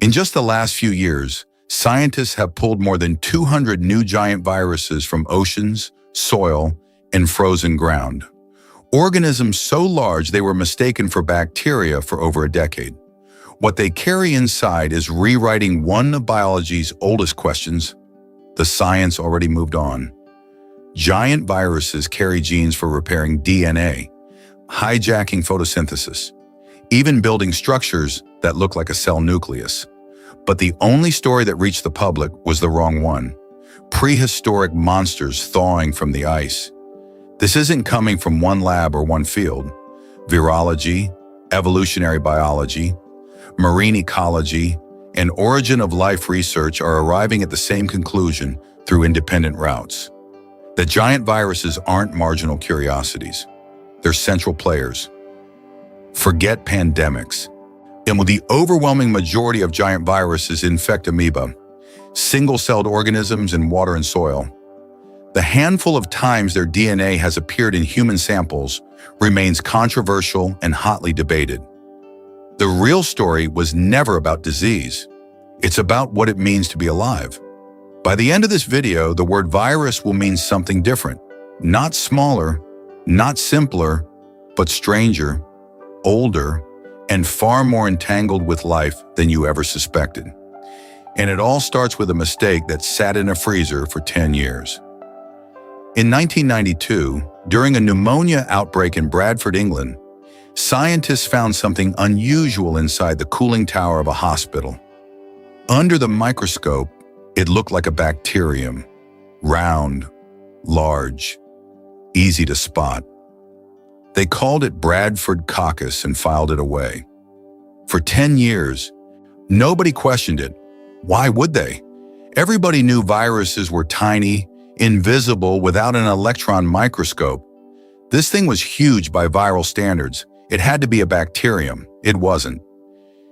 In just the last few years, scientists have pulled more than 200 new giant viruses from oceans, soil, and frozen ground. Organisms so large they were mistaken for bacteria for over a decade. What they carry inside is rewriting one of biology's oldest questions. The science already moved on. Giant viruses carry genes for repairing DNA, hijacking photosynthesis, even building structures that look like a cell nucleus. But the only story that reached the public was the wrong one. Prehistoric monsters thawing from the ice. This isn't coming from one lab or one field. Virology, evolutionary biology, marine ecology, and origin of life research are arriving at the same conclusion through independent routes. That giant viruses aren't marginal curiosities. They're central players. Forget pandemics. And with the overwhelming majority of giant viruses infect amoeba, single-celled organisms in water and soil, the handful of times their DNA has appeared in human samples remains controversial and hotly debated. The real story was never about disease. It's about what it means to be alive. By the end of this video, the word virus will mean something different. Not smaller, not simpler, but stranger, older, and far more entangled with life than you ever suspected. And it all starts with a mistake that sat in a freezer for 10 years. In 1992, during a pneumonia outbreak in Bradford, England, scientists found something unusual inside the cooling tower of a hospital. Under the microscope, it looked like a bacterium, round, large, easy to spot. They called it Bradford coccus and filed it away. For 10 years, nobody questioned it. Why would they? Everybody knew viruses were tiny, invisible without an electron microscope. This thing was huge by viral standards. It had to be a bacterium. It wasn't.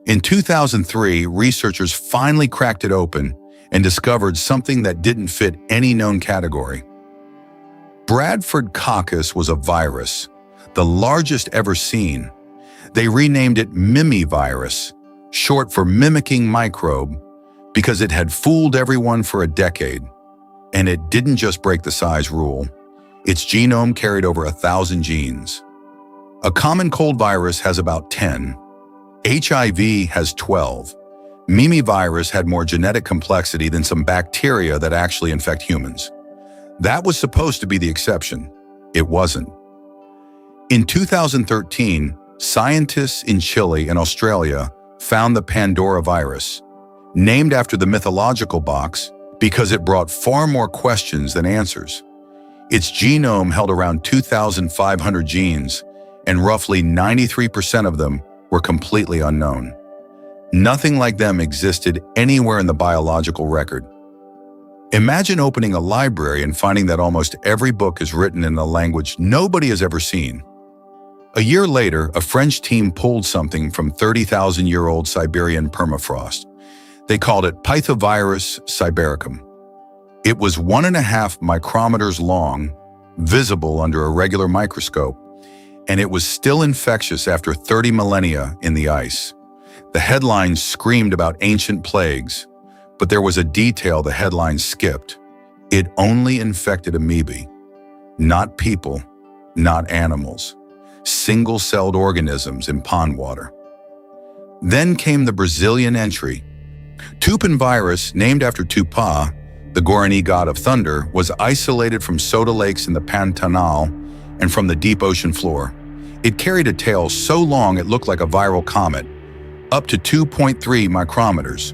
In 2003, researchers finally cracked it open and discovered something that didn't fit any known category. Bradford coccus was a virus, the largest ever seen. They renamed it Mimivirus, short for mimicking microbe, because it had fooled everyone for a decade. And it didn't just break the size rule. Its genome carried over 1,000 genes. A common cold virus has about 10. HIV has 12. Mimivirus had more genetic complexity than some bacteria that actually infect humans. That was supposed to be the exception. It wasn't. In 2013, scientists in Chile and Australia found the Pandoravirus, named after the mythological box because it brought far more questions than answers. Its genome held around 2,500 genes, and roughly 93% of them were completely unknown. Nothing like them existed anywhere in the biological record. Imagine opening a library and finding that almost every book is written in a language nobody has ever seen. A year later, a French team pulled something from 30,000-year-old Siberian permafrost. They called it Pithovirus sibericum. It was 1.5 micrometers long, visible under a regular microscope, and it was still infectious after 30 millennia in the ice. The headlines screamed about ancient plagues, but there was a detail the headlines skipped. It only infected amoebae, not people, not animals, single-celled organisms in pond water. Then came the Brazilian entry. Tupanvirus, named after Tupã, the Guarani god of thunder, was isolated from soda lakes in the Pantanal and from the deep ocean floor. It carried a tail so long it looked like a viral comet, up to 2.3 micrometers.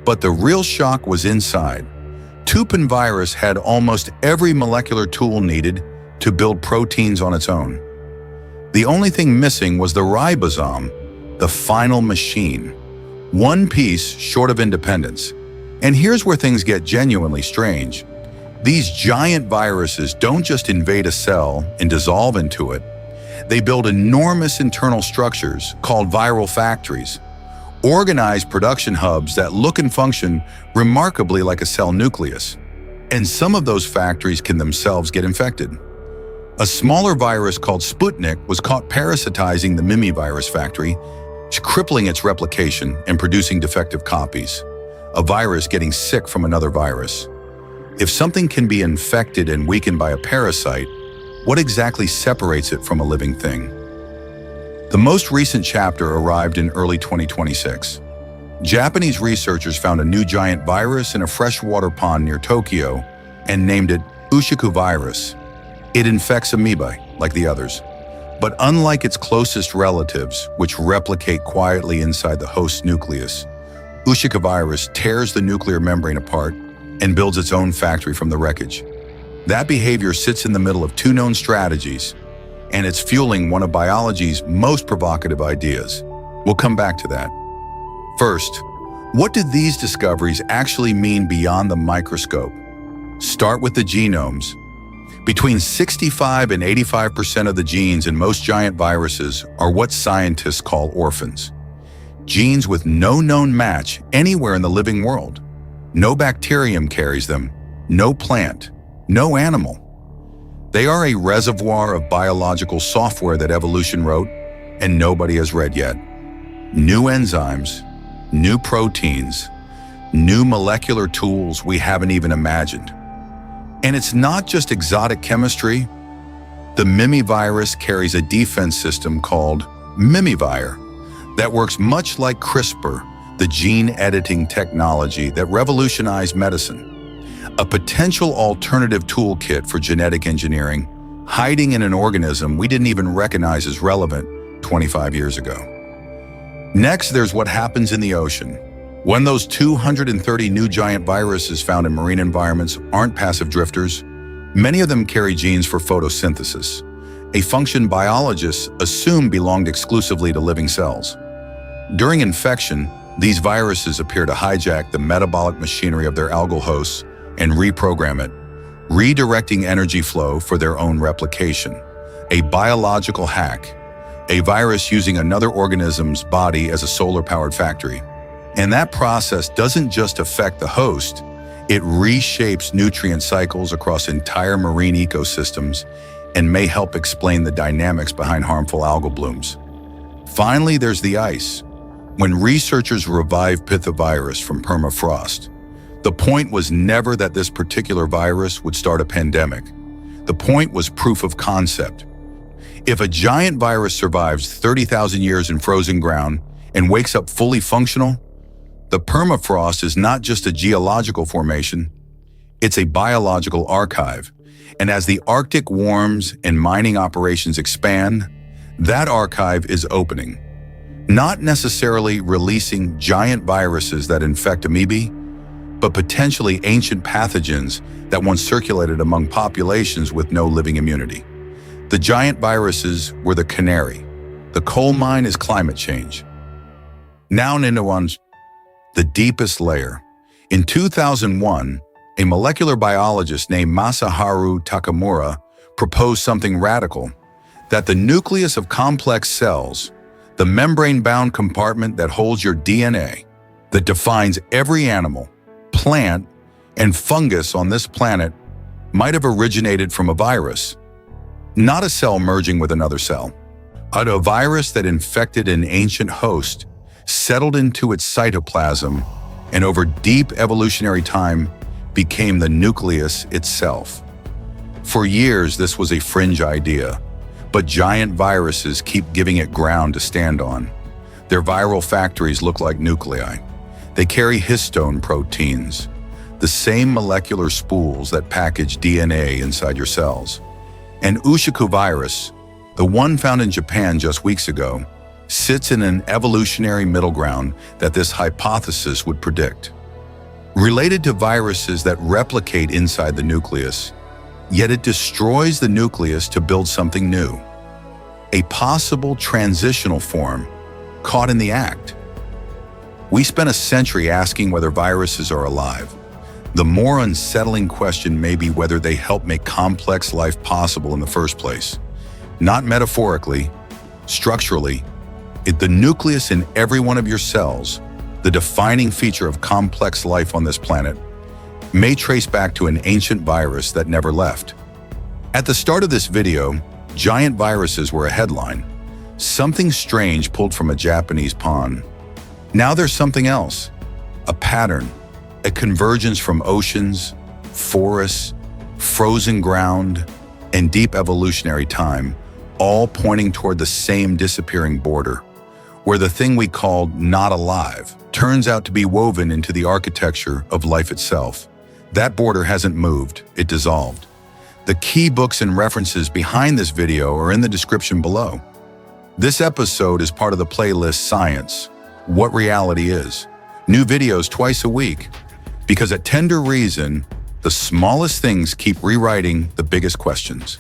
But the real shock was inside. Tupanvirus had almost every molecular tool needed to build proteins on its own. The only thing missing was the ribosome, the final machine. One piece short of independence. And here's where things get genuinely strange. These giant viruses don't just invade a cell and dissolve into it. They build enormous internal structures called viral factories, organized production hubs that look and function remarkably like a cell nucleus. And some of those factories can themselves get infected. A smaller virus called Sputnik was caught parasitizing the Mimivirus factory, crippling its replication and producing defective copies. A virus getting sick from another virus. If something can be infected and weakened by a parasite, what exactly separates it from a living thing? The most recent chapter arrived in early 2026. Japanese researchers found a new giant virus in a freshwater pond near Tokyo and named it Virus. It infects amoebae, like the others. But unlike its closest relatives, which replicate quietly inside the host's nucleus, Virus tears the nuclear membrane apart and builds its own factory from the wreckage. That behavior sits in the middle of two known strategies, and it's fueling one of biology's most provocative ideas. We'll come back to that. First, what do these discoveries actually mean beyond the microscope? Start with the genomes. Between 65 and 85% of the genes in most giant viruses are what scientists call orphans. Genes with no known match anywhere in the living world. No bacterium carries them, no plant, no animal. They are a reservoir of biological software that evolution wrote and nobody has read yet. New enzymes, new proteins, new molecular tools we haven't even imagined. And it's not just exotic chemistry. The Mimivirus carries a defense system called Mimivirus that works much like CRISPR, the gene editing technology that revolutionized medicine. A potential alternative toolkit for genetic engineering, hiding in an organism we didn't even recognize as relevant 25 years ago. Next, there's what happens in the ocean. When those 230 new giant viruses found in marine environments aren't passive drifters, many of them carry genes for photosynthesis, a function biologists assume belonged exclusively to living cells. During infection, these viruses appear to hijack the metabolic machinery of their algal hosts and reprogram it, redirecting energy flow for their own replication. A biological hack, a virus using another organism's body as a solar-powered factory. And that process doesn't just affect the host, it reshapes nutrient cycles across entire marine ecosystems and may help explain the dynamics behind harmful algal blooms. Finally, there's the ice. When researchers revived Pithovirus from Permafrost, the point was never that this particular virus would start a pandemic. The point was proof of concept. If a giant virus survives 30,000 years in frozen ground and wakes up fully functional, the permafrost is not just a geological formation, it's a biological archive. And as the Arctic warms and mining operations expand, that archive is opening. Not necessarily releasing giant viruses that infect amoebae, but potentially ancient pathogens that once circulated among populations with no living immunity. The giant viruses were the canary. The coal mine is climate change. Now into the deepest layer. In 2001, a molecular biologist named Masaharu Takamura proposed something radical, that the nucleus of complex cells, the membrane-bound compartment that holds your DNA, that defines every animal, plant, and fungus on this planet, might have originated from a virus. Not a cell merging with another cell, but a virus that infected an ancient host, settled into its cytoplasm, and over deep evolutionary time became the nucleus itself. For years, this was a fringe idea, but giant viruses keep giving it ground to stand on. Their viral factories look like nuclei. They carry histone proteins, the same molecular spools that package DNA inside your cells. And Virus, the one found in Japan just weeks ago, sits in an evolutionary middle ground that this hypothesis would predict. Related to viruses that replicate inside the nucleus, yet it destroys the nucleus to build something new. A possible transitional form caught in the act. We spent a century asking whether viruses are alive. The more unsettling question may be whether they help make complex life possible in the first place. Not metaphorically, structurally. The nucleus in every one of your cells, the defining feature of complex life on this planet, may trace back to an ancient virus that never left. At the start of this video, giant viruses were a headline. something strange pulled from a Japanese pond. Now there's something else, a pattern, a convergence from oceans, forests, frozen ground, and deep evolutionary time, all pointing toward the same disappearing border, where the thing we called not alive turns out to be woven into the architecture of life itself. That border hasn't moved, it dissolved. The key books and references behind this video are in the description below. This episode is part of the playlist Science, What Reality Is. New videos twice a week. Because at Tender Reason, the smallest things keep rewriting the biggest questions.